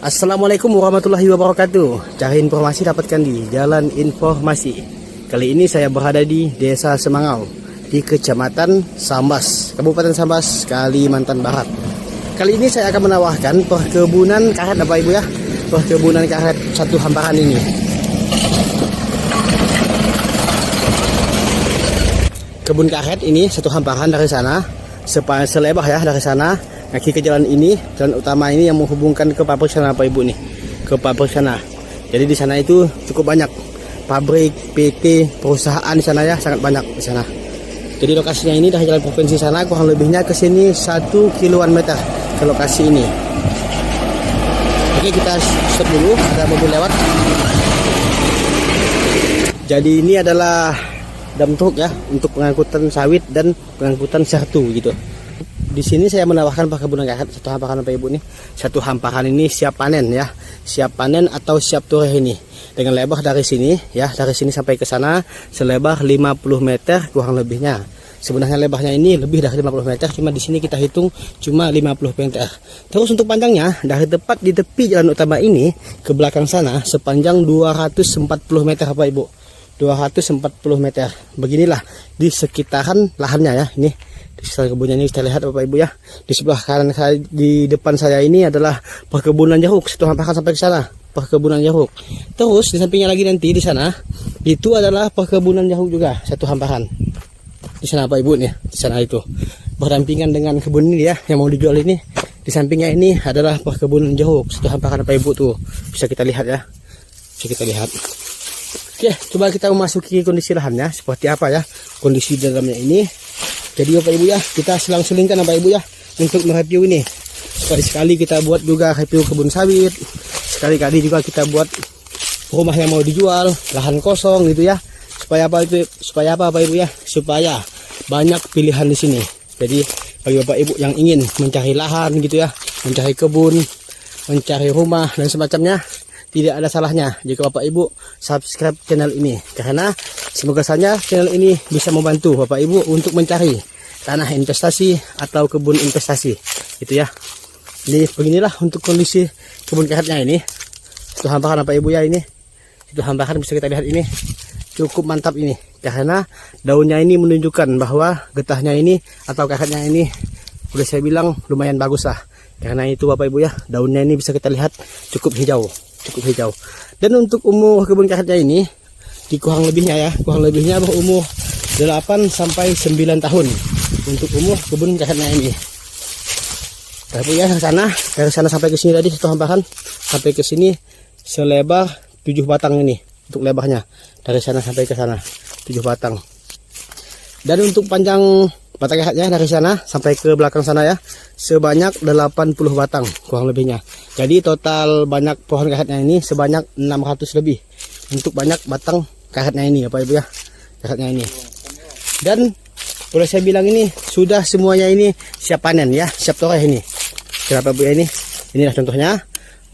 Assalamualaikum warahmatullahi wabarakatuh. Cari informasi dapatkan di Jalan Informasi. Kali ini saya berada di Desa Semangau, di Kecamatan Sambas, Kabupaten Sambas, Kalimantan Barat. Kali ini saya akan menawarkan perkebunan karet, Bapak Ibu ya. Perkebunan karet satu hamparan ini. Kebun karet ini satu hamparan dari sana, selebar ya dari sana. Kaki ke jalan ini, jalan utama ini yang menghubungkan ke pabrik sana, Bapak Ibu nih, ke pabrik sana. Jadi di sana itu cukup banyak pabrik, PT, perusahaan di sana ya, sangat banyak di sana. Jadi lokasinya ini dari jalan provinsi sana, kurang lebihnya ke sini 1 kilometer ke lokasi ini. Oke, kita stop dulu, ada mobil lewat. Jadi ini adalah dump truck ya, untuk pengangkutan sawit dan pengangkutan sertu gitu. Di sini saya menawarkan perkebunan karet satu hamparan, Bapak Ibu nih. Satu hamparan ini siap panen ya. Siap panen atau siap tureh ini. Dengan lebar dari sini ya, dari sini sampai ke sana selebar 50 meter kurang lebihnya. Sebenarnya lebarnya ini lebih dari 50 meter, cuma di sini kita hitung cuma 50 meter. Terus untuk panjangnya dari tepat di tepi jalan utama ini ke belakang sana sepanjang 240 meter, Bapak Ibu. 240 meter. Beginilah di sekitaran lahannya ya, ini. Di sekitar kebunnya ini kita lihat, Bapak Ibu ya. Di sebelah kanan saya, di depan saya ini adalah perkebunan jeruk, satu hamparan sampai ke sana, perkebunan jeruk. Terus di sampingnya lagi nanti di sana itu adalah perkebunan jeruk juga, satu hamparan. Di sana, Bapak Ibu nih, di sana itu berdampingan dengan kebun ini ya, yang mau dijual ini. Di sampingnya ini adalah perkebunan jeruk, satu hamparan, Bapak Ibu tuh. Bisa kita lihat ya. Bisa kita lihat. Oke, coba kita memasuki kondisi lahannya seperti apa ya, kondisi dalamnya ini. Jadi Bapak Ibu ya, kita selang-selingkan Bapak Ibu ya untuk mereview ini. Sekali-sekali kita buat juga review kebun sawit, sekali-kali juga kita buat rumah yang mau dijual, lahan kosong gitu ya. Supaya apa itu? Supaya apa Bapak Ibu ya? Supaya banyak pilihan di sini. Jadi bagi Bapak Ibu yang ingin mencari lahan gitu ya, mencari kebun, mencari rumah dan semacamnya, tidak ada salahnya jika Bapak Ibu subscribe channel ini, karena semoga saja channel ini bisa membantu Bapak Ibu untuk mencari tanah investasi atau kebun investasi gitu ya. Jadi beginilah untuk kondisi kebun karetnya ini. Itu hamparan Bapak Ibu ya, ini itu hamparan bisa kita lihat ini cukup mantap ini, karena daunnya ini menunjukkan bahwa getahnya ini atau karetnya ini boleh saya bilang lumayan bagus lah. Karena itu Bapak Ibu ya, daunnya ini bisa kita lihat cukup hijau. Dan untuk umur kebun karetnya ini di kurang lebihnya berumur 8 sampai 9 tahun untuk umur kebun karetnya ini. Tapi ya dari sana sampai ke sini tadi satu hamparan sampai ke sini selebar 7 batang ini untuk lebarnya. Dari sana sampai ke sana 7 batang. Dan untuk panjang batang karetnya dari sana sampai ke belakang sana ya sebanyak 80 batang kurang lebihnya. Jadi total banyak pohon karetnya ini sebanyak 600 lebih untuk banyak batang karetnya ini Bapak Ibu ya, karetnya ini. Dan boleh saya bilang ini sudah semuanya ini siap panen ya, siap toreh ini. Kenapa Bu ya ini? Inilah contohnya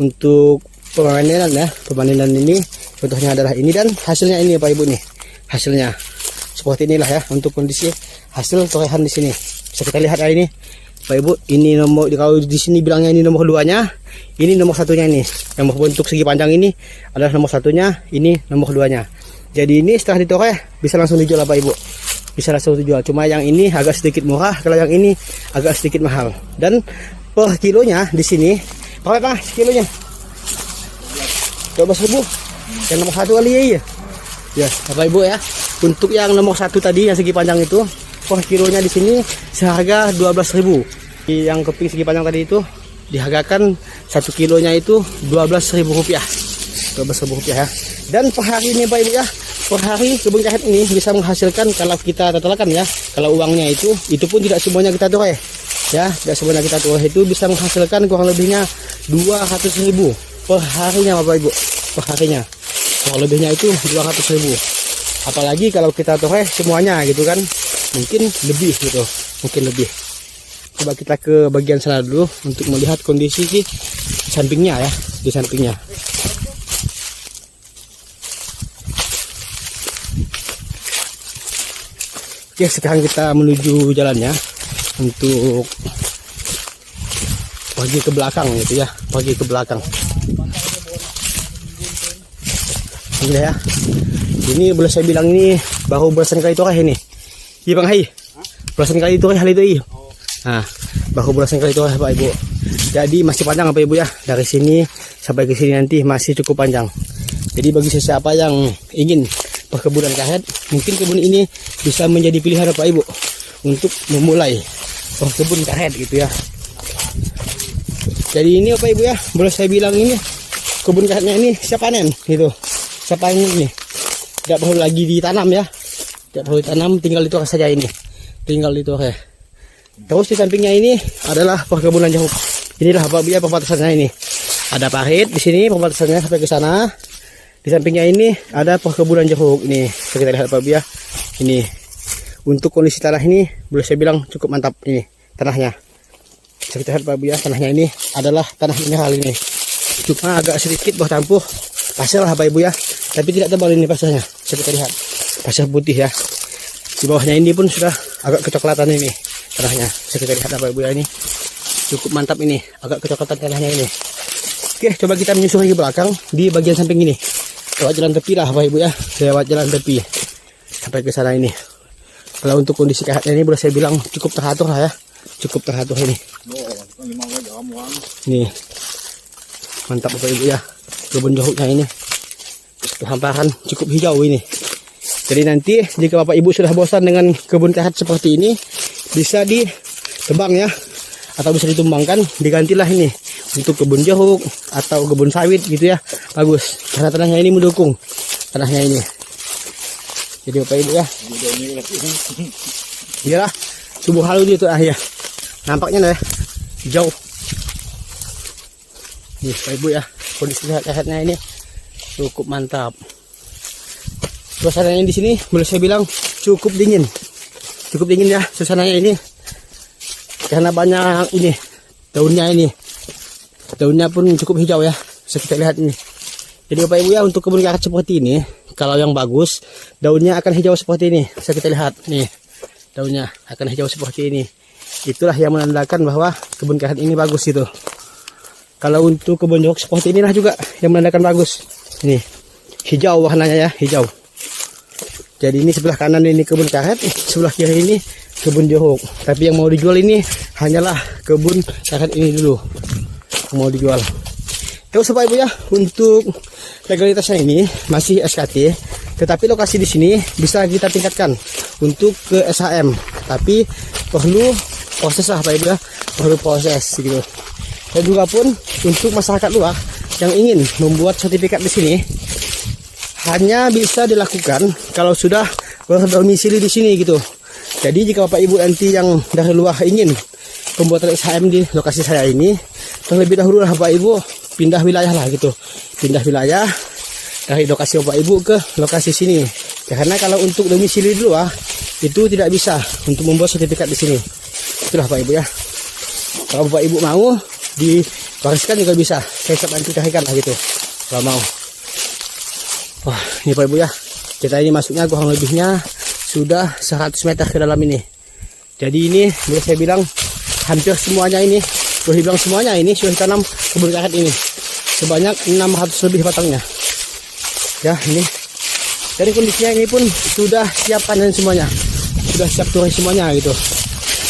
untuk pemanenan ya, pemanenan ini contohnya adalah ini dan hasilnya ini Bapak Ibu nih. Hasilnya seperti inilah ya untuk kondisi hasil torehan di sini. Bisa kita lihat ya ini Bapak Ibu, ini nomor, kalau di sini bilangnya ini nomor 2-nya, ini nomor 1-nya ini. Yang berbentuk segi panjang ini adalah nomor 1-nya, ini nomor 2-nya. Jadi ini setelah ditoreh bisa langsung dijual Bapak Ibu. Bisa langsung dijual. Cuma yang ini agak sedikit murah, kalau yang ini agak sedikit mahal. Dan per kilonya di sini, berapa kilonya? 12.000. Yang nomor 1 kali ya. Ya, Bapak Ibu ya. Untuk yang nomor 1 tadi yang segi panjang itu, per kilonya di sini seharga 12.000. Yang keping segi panjang tadi itu dihargakan 1 kilonya itu 12.000 rupiah. 12.000 rupiah ya. Dan per hari ini Bapak Ibu ya, per hari kebun karet ini bisa menghasilkan kalau kita totalkan ya, kalau uangnya itu pun tidak semuanya kita toreh ya, tidak semuanya kita toreh itu bisa menghasilkan kurang lebihnya 200.000 per harinya Bapak Ibu, per harinya kurang lebihnya itu 200.000. Apalagi kalau kita toreh semuanya gitu kan, mungkin lebih gitu, mungkin lebih. Coba kita ke bagian sana dulu untuk melihat kondisi di sampingnya ya, di sampingnya. Oke, sekarang kita menuju jalannya untuk pergi ke belakang gitu ya, pergi ke belakang. Ini ya. Ini boleh saya bilang ini baru belasan kali toreh ini. Iya Bang Hai. Belasan kali toreh hal itu iya. Nah, baru belasan kali toreh Pak Ibu. Jadi masih panjang Bapak Ibu ya. Dari sini sampai ke sini nanti masih cukup panjang. Jadi bagi siapa yang ingin perkebunan karet, mungkin kebun ini bisa menjadi pilihan Bapak Ibu untuk memulai berkebun karet gitu ya. Jadi ini Bapak Ibu ya, boleh saya bilang ini kebun karetnya ini siap panen gitu. Siap panen ini. Tidak perlu lagi ditanam ya. Tidak perlu ditanam, tinggal ditoreh saja ini. Tinggal ditoreh. Terus di sampingnya ini adalah perkebunan jeruk. Inilah Bapak Ibu ya perbatasannya ini. Ada parit di sini perbatasannya sampai ke sana. Di sampingnya ini ada perkebunan jeruk ini. Kita lihat Bapak Ibu ya. Ini untuk kondisi tanah ini boleh saya bilang cukup mantap ini tanahnya. Kita lihat Bapak Ibu ya, tanahnya ini adalah tanah mineral ini. Cuma agak sedikit bercampur pasir lah Bapak Ibu ya. Tapi tidak tebal ini pasirnya. Kita lihat pasir putih ya. Di bawahnya ini pun sudah agak kecoklatan ini tanahnya. Kita lihat Bapak Ibu ya, ini cukup mantap ini, agak kecoklatan tanahnya ini. Oke, coba kita menyusuri ke belakang di bagian samping ini. Lewat jalan tepi lah Bapak Ibu ya, lewat jalan tepi sampai ke sana ini. Kalau untuk kondisi karetnya ini boleh saya bilang cukup teratur lah ya, cukup teratur ini. Nih, mantap Bapak Ibu ya, kebun jeruknya ini hamparan cukup hijau ini. Jadi nanti jika Bapak Ibu sudah bosan dengan kebun karet seperti ini, bisa ditebang ya, atau bisa ditumbangkan, digantilah ini untuk kebun jeruk atau kebun sawit gitu ya. Bagus, karena tanahnya ini mendukung tanahnya ini. Jadi Bapak Ibu ya, iyalah subuh halu itu ya, nampaknya ya hijau. Nih Bapak Ibu ya, kondisi karetnya ini cukup mantap. Suasananya di sini boleh saya bilang cukup dingin ya suasananya ini, karena banyak ini daunnya ini. Daunnya pun cukup hijau ya, bisa kita lihat ini. Jadi Bapak Ibu ya, untuk kebun karet seperti ini, kalau yang bagus daunnya akan hijau seperti ini. Bisa kita lihat nih, daunnya akan hijau seperti ini. Itulah yang menandakan bahwa kebun karet ini bagus gitu. Kalau untuk kebun jeruk seperti inilah juga yang menandakan bagus. Ini hijau warnanya ya, hijau. Jadi ini sebelah kanan ini kebun karet, sebelah kiri ini kebun jeruk. Tapi yang mau dijual ini hanyalah kebun karet ini dulu mau dijual. Terus Bapak Ibu ya, untuk legalitasnya ini masih SKT, tetapi lokasi di sini bisa kita tingkatkan untuk ke SHM. Tapi perlu proses lah Bapak Ibu ya, perlu proses gitu. Dan juga pun untuk masyarakat luar yang ingin membuat sertifikat di sini hanya bisa dilakukan kalau sudah berdomisili di sini gitu. Jadi jika Bapak Ibu nanti yang dari luar ingin pembuatan SHM di lokasi saya ini, terlebih dahulu lah Bapak Ibu pindah wilayah lah gitu. Pindah wilayah dari lokasi Bapak Ibu ke lokasi sini. Karena kalau untuk domisili di luar itu tidak bisa untuk membuat sertifikat di sini. Itulah Bapak Ibu ya. Kalau Bapak Ibu mau diwariskan juga bisa. Saya siap nanti carikan lah gitu kalau mau. Wah, ini Bapak Ibu ya. Kita ini masuknya kurang lebihnya sudah 100 meter ke dalam ini. Jadi ini boleh saya bilang hampir semuanya ini, boleh dibilang semuanya ini sudah ditanam kebun karet ini. Sebanyak 600 lebih batangnya. Ya, ini. Jadi kondisinya ini pun sudah siap panen semuanya. Sudah siap turis semuanya gitu.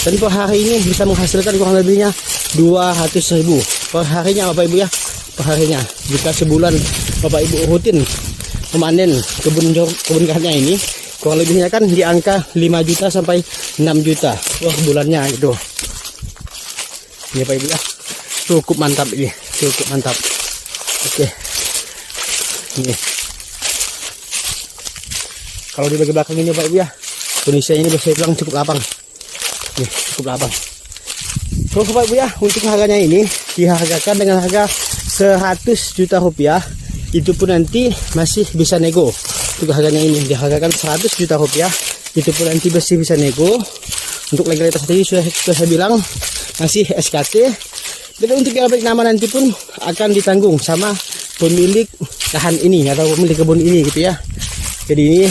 Dan per hari ini bisa menghasilkan kurang lebihnya 200.000 per harinya Bapak Ibu ya. Per harinya. Jika sebulan Bapak Ibu rutin memanen kebun karetnya ini, kurang lebihnya kan di angka 5 juta sampai 6 juta per bulannya gitu. Ini Bapak Ibu ya, cukup mantap ini, cukup mantap. Oke, ini kalau di bagian belakang ini Bapak Ibu ya, kondisi ini bisa bilang cukup lapang. Nih, cukup lapang. Terus Bapak Ibu ya, untuk harganya ini dihargakan dengan harga 100 juta rupiah. Itu pun nanti masih bisa nego. Untuk harganya ini dihargakan 100 juta rupiah. Itu pun nanti masih bisa nego. Untuk legalitas tadi sudah saya bilang masih SKT. Dan untuk yang pemilik nama nanti pun akan ditanggung sama pemilik lahan ini atau pemilik kebun ini gitu ya. Jadi ini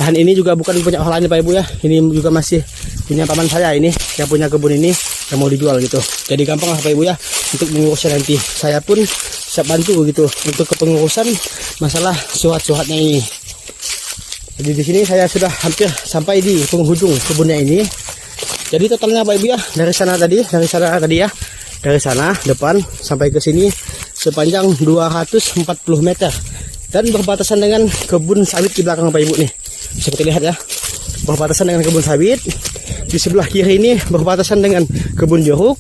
lahan ini juga bukan punya orang lain Pak Ibu ya. Ini juga masih punya paman saya ini yang punya kebun ini. yang mau dijual gitu. Jadi gampang lah Bapak Ibu ya untuk mengurusnya nanti. Saya pun siap bantu gitu untuk kepengurusan masalah suhat-suhatnya ini. Jadi di sini saya sudah hampir sampai di penghujung kebunnya ini. Jadi totalnya Bapak Ibu ya dari sana tadi ya, dari sana depan sampai ke sini sepanjang 240 meter dan berbatasan dengan kebun sawit di belakang Bapak Ibu nih. Bisa kita lihat ya, berbatasan dengan kebun sawit. Di sebelah kiri ini berbatasan dengan kebun jeruk.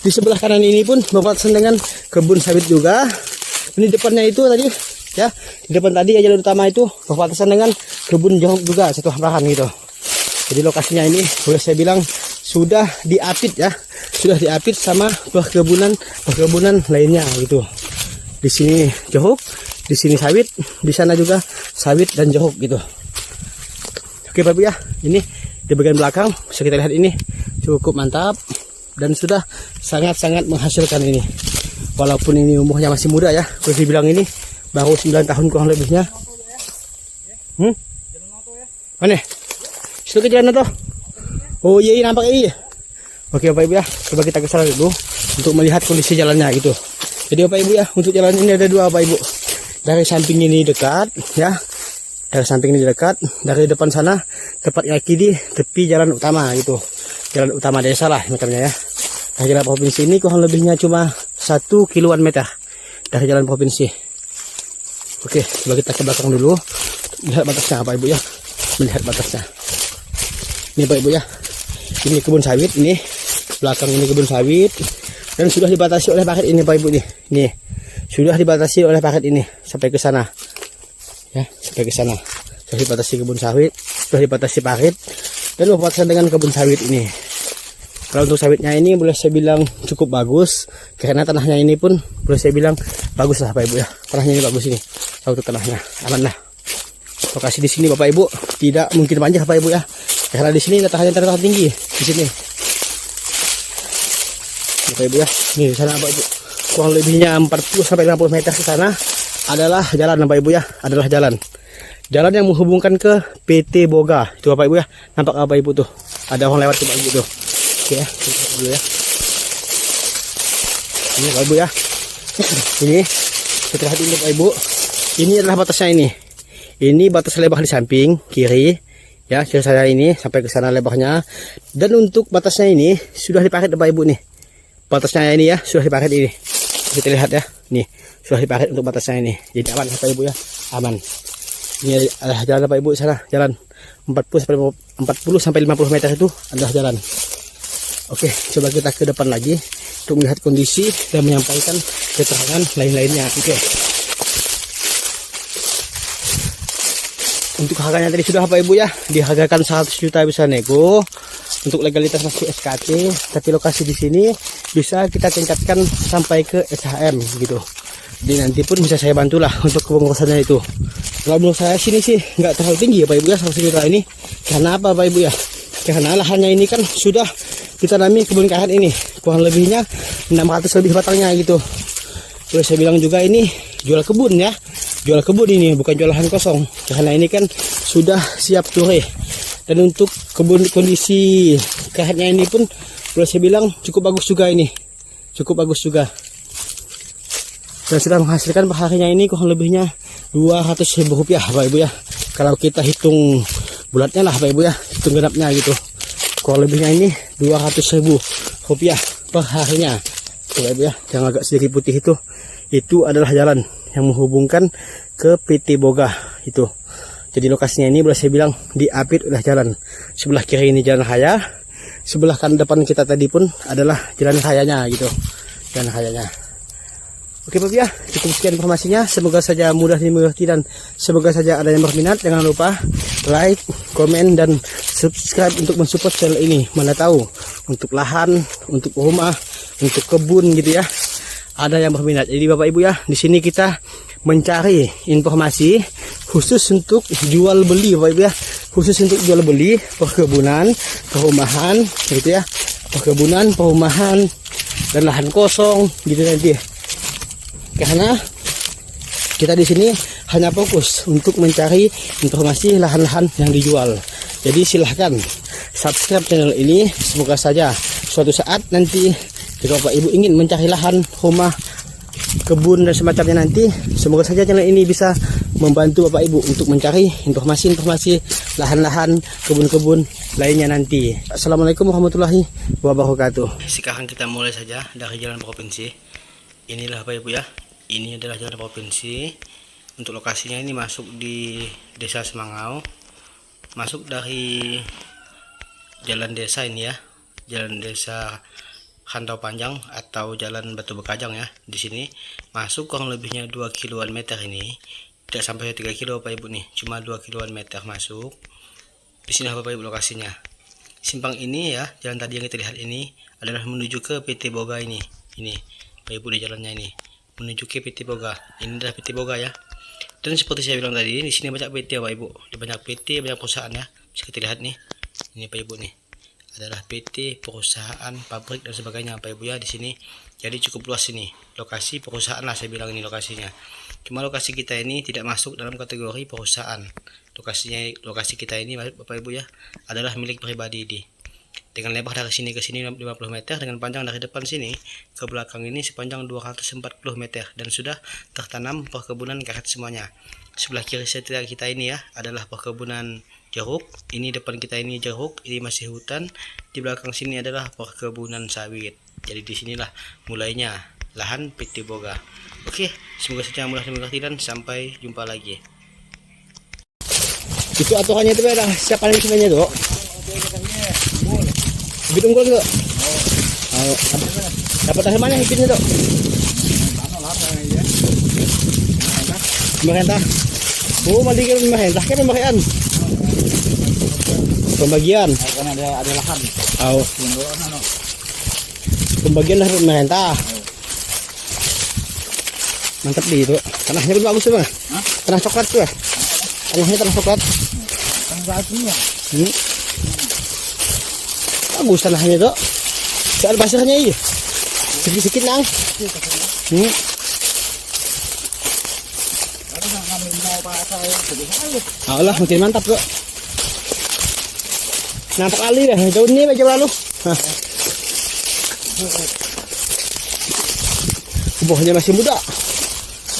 Di sebelah kanan ini pun berbatasan dengan kebun sawit juga. Ini depannya itu tadi ya, di depan tadi ya jalur utama itu berbatasan dengan kebun jeruk juga satu hamparan gitu. Jadi lokasinya ini boleh saya bilang sudah diapit ya, sudah diapit sama perkebunan lainnya gitu. Di sini jeruk, di sini sawit, di sana juga sawit dan jeruk gitu. Oke Bapak ya, ini di bagian belakang bisa kita lihat ini cukup mantap dan sudah sangat-sangat menghasilkan ini. Walaupun ini umurnya masih muda ya, boleh dibilang ini baru 9 tahun kurang lebihnya. Mana? Situ ke jalan tuh. Oh iya, nampak iya. Oke Bapak Ibu ya, coba kita ke sana dulu untuk melihat kondisi jalannya gitu. Jadi Bapak Ibu ya, untuk jalan ini ada dua Bapak Ibu. Dari samping ini dekat ya. Dari samping ini dekat, dari depan sana tepatnya di tepi jalan utama gitu. Jalan utama desa lah macamnya ya. Dari jalan provinsi ini kurang lebihnya cuma 1 kiloan meter dari jalan provinsi. Oke, coba kita ke belakang dulu. Lihat batasnya Bapak Ibu ya. Melihat batasnya. Ini Bapak Ibu ya. Ini kebun sawit ini. Belakang ini kebun sawit dan sudah dibatasi oleh paket ini Bapak Ibu nih. Nih. Sudah dibatasi oleh paket ini sampai ke sana. Ya, sampai ke sana. Sudah dibatasi kebun sawit, sudah dibatasi parit dan berbatasan dengan kebun sawit ini. Kalau untuk sawitnya ini boleh saya bilang cukup bagus karena tanahnya ini pun boleh saya bilang bagus lah Bapak Ibu ya. Tanahnya ini bagus ini. Untuk tanahnya aman lah. Lokasi di sini Bapak Ibu tidak mungkin banjir Bapak Ibu ya. Karena di sini datarannya terlalu tinggi di sini. Bapak Ibu ya. Nih di sana Bapak Ibu. Kurang lebihnya 40 sampai 50 meter ke sana adalah jalan Bapak Ibu ya, adalah jalan. Jalan yang menghubungkan ke PT Boga. Itu Bapak Ibu ya. Nampak Bapak Ibu tuh. Ada orang lewat tuh Bapak Ibu tuh. Oke ya, kita dulu ya. Ini Bapak Ibu ya. Ini kita lihat ini Bapak Ibu. Ini adalah batasnya ini. Ini batas lebar di samping kiri. Ya, kiri saya ini sampai ke sana lebarnya. Dan untuk batasnya ini sudah dipaket Bapak Ibu nih. Batasnya ini ya, sudah dipaket ini. Kita lihat ya. Nih, sudah dipaket untuk batasnya ini. Jadi aman Bapak Ibu ya. Aman. Ini adalah jalan Bapak Ibu sana, jalan 40 sampai 50 meter itu adalah jalan. Oke, coba kita ke depan lagi untuk melihat kondisi dan menyampaikan keterangan lain-lainnya. Oke. Untuk harganya tadi sudah Bapak Ibu ya, dihargakan 100 juta bisa nego. Untuk legalitas masih SKT, tapi lokasi di sini bisa kita tingkatkan sampai ke SHM gitu. Jadi nanti pun bisa saya bantulah untuk kepengurusannya itu. Kalau menurut saya sini sih nggak terlalu tinggi ya Pak Ibu ya 100 juta ini. Karena apa Pak Ibu ya? Karena lahannya ini kan sudah ditanami kebun karet ini. Kurang lebihnya 600 lebih batangnya gitu. Terus saya bilang juga ini jual kebun ya. Jual kebun ini bukan jual lahan kosong. Karena ini kan sudah siap ture. Dan untuk kebun kondisi karetnya ini pun boleh saya bilang cukup bagus juga ini. Cukup bagus juga. Dan sudah menghasilkan per harinya ini kurang lebihnya 200.000 rupiah Bapak Ibu ya. Kalau kita hitung bulatnya lah Bapak Ibu ya, hitung genapnya gitu. Kurang lebihnya ini 200.000 rupiah per harinya Bapak Ibu ya. Yang agak sedikit putih itu adalah jalan yang menghubungkan ke PT Boga itu. Jadi lokasinya ini boleh saya bilang diapit oleh jalan. Sebelah kiri ini jalan raya, sebelah kanan depan kita tadi pun adalah jalan rayanya gitu. Jalan rayanya. Oke Bapak ya, cukup sekian informasinya. Semoga saja mudah dimengerti dan semoga saja ada yang berminat. Jangan lupa like, komen, dan subscribe untuk mensupport channel ini. Mana tahu untuk lahan, untuk rumah, untuk kebun gitu ya, ada yang berminat. Jadi Bapak Ibu ya, di sini kita mencari informasi khusus untuk jual beli Bapak Ibu ya, khusus untuk jual beli perkebunan, perumahan gitu ya, perkebunan, perumahan, dan lahan kosong gitu nanti. Karena kita di sini hanya fokus untuk mencari informasi lahan-lahan yang dijual. Jadi silahkan subscribe channel ini. Semoga saja suatu saat nanti jika Bapak Ibu ingin mencari lahan, rumah, kebun dan semacamnya nanti, semoga saja channel ini bisa membantu Bapak Ibu untuk mencari informasi-informasi lahan-lahan, kebun-kebun lainnya nanti. Assalamualaikum warahmatullahi wabarakatuh. Sekarang kita mulai saja dari jalan provinsi. Inilah Bapak Ibu ya, ini adalah jalan provinsi. Untuk lokasinya ini masuk di Desa Semangau, masuk dari jalan desa ini ya, jalan desa Rantau Panjang atau jalan Batu Bekajang ya. Di sini masuk kurang lebihnya 2 kiloan meter ini. Tidak sampai 3 kilo Bapak Ibu nih, cuma 2 kiloan meter masuk. Di sini Bapak Ibu lokasinya. Simpang ini ya, jalan tadi yang kita lihat ini adalah menuju ke PT Boga ini. Ini Bapak Ibu di jalannya ini menuju ke PT Boga. Ini adalah PT Boga ya. Dan seperti saya bilang tadi, di sini banyak PT Bapak Ibu. Banyak PT, banyak perusahaan ya. Bisa kita lihat nih. Ini Bapak Ibu nih. Adalah PT, perusahaan, pabrik dan sebagainya Bapak Ibu ya di sini. Jadi cukup luas ini. Lokasi perusahaan lah saya bilang ini lokasinya. Cuma lokasi kita ini tidak masuk dalam kategori perusahaan. Lokasi kita ini Bapak Ibu ya adalah milik pribadi di. Dengan lebar dari sini ke sini 50 meter, dengan panjang dari depan sini ke belakang ini sepanjang 240 meter dan sudah tertanam perkebunan karet semuanya. Sebelah kiri setia kita ini ya adalah perkebunan jeruk, ini depan kita ini jeruk, ini masih hutan, di belakang sini adalah perkebunan sawit. Jadi disinilah mulainya lahan PT Boga. Oke, semoga saja mudah dimengerti dan sampai jumpa lagi. Itu aturannya itu dah siapa nih sebenarnya tuh? Hibit unggul tuh. Oh, dapat dari mana hibitnya tuh? Pemerintah. Oh, mandi ke pemerintah kan pemberian. Pembagian. Karena ada lahan. Oh. Pembagian dari pemerintah. Mantap di itu. Tanahnya pun bagus tuh, Bang. Tanah coklat tuh. Tanahnya tanah coklat. Tanah semua. Bagus tanahnya tuh. Soal pasirnya iya. Sedikit-sedikit nang. Allah makin mantap kok. Nampak kali dah tahun ini macam lalu. Buahnya masih muda.